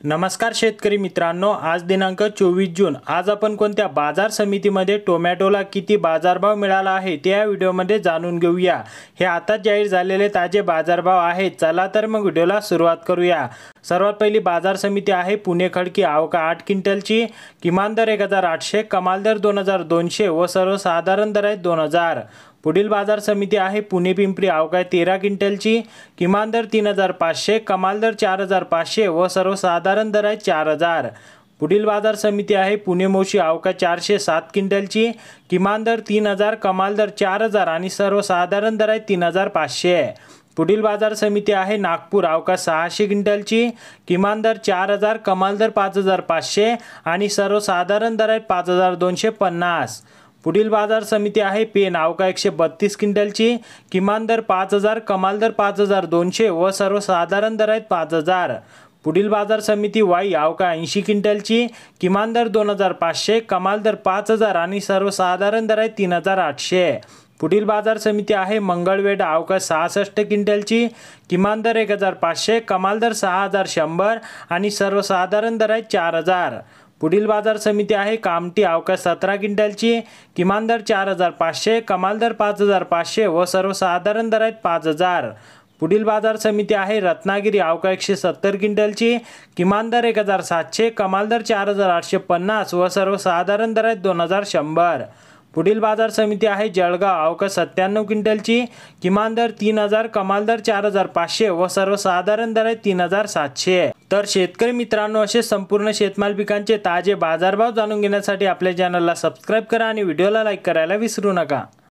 नमस्कार शेतकरी मित्रांनो, आज दिनांक 24 जून। आज आपण कोणत्या बाजार समितीमध्ये टोमॅटोला किती बाजारभाव मिळाला आहे ते या व्हिडिओमध्ये जाणून घेऊया। हे आता जाहीर झालेले ताजे बाजारभाव आहेत। चला तर मग व्हिडिओला सुरुवात करूया। सर्वात पहिली बाजार समिती आहे पुणे खडकी। आवका 8 क्विंटलची, किमान दर 1800, कमाल दर 2200 व सर्वसाधारण दर आहे 2000। पुढील बाजार समिती आहे पुणे पिंपरी। आवका 13 क्विंटलची, किमान दर 3500, कमाल दर 4500 व सर्वसाधारण दर आहे 4000। पुढील बाजार समिती आहे पुणे मोशी। आवका 407 क्विंटलची, किमान दर 3000, कमाल दर 4000 आणि सर्वसाधारण दर आहे 3500। पुढील बाजार समिती आहे नागपूर। आवका 600 क्विंटलची, किमान दर 4000, कमाल दर 5500 आणि सर्वसाधारण दर आहे 5250। पुढील बाजार समिती आहे पेन। आवका 132 क्विंटलची, किमान दर 5000, कमाल दर 5200 व सर्वसाधारण दर आहेत 5000। पुढील बाजार समिती वाई। आवका 80 क्विंटलची, किमान दर 2500, कमाल दर 5000 आणि सर्वसाधारण दर आहे 3800। पुढील बाजार समिती आहे मंगळवेढा। आवका 66 क्विंटलची, किमान दर 1500, कमाल दर 6100 आणि सर्वसाधारण दर आहे 4000। पुढील बाजार समिती आहे कामठी। आवका 17 क्विंटलची, किमान दर 4500, कमाल दर 5500 व सर्वसाधारण दर आहेत 5000। पुढील बाजार समिती आहे रत्नागिरी। आवका 170 क्विंटलची, किमान दर 1700, कमाल दर 4850 व सर्वसाधारण दर आहेत 2100। पुढील बाजार समिती आहे जळगाव। आवका 97 क्विंटलची, किमान दर 3000, कमाल दर 4500 व सर्वसाधारण दर आहे 3700। तर शेतकरी मित्रांनो, असे संपूर्ण शेतमाल पिकांचे ताजे बाजारभाव जाणून घेण्यासाठी आपल्या चॅनलला सबस्क्राइब करा आणि व्हिडिओला लाईक करायला विसरू नका।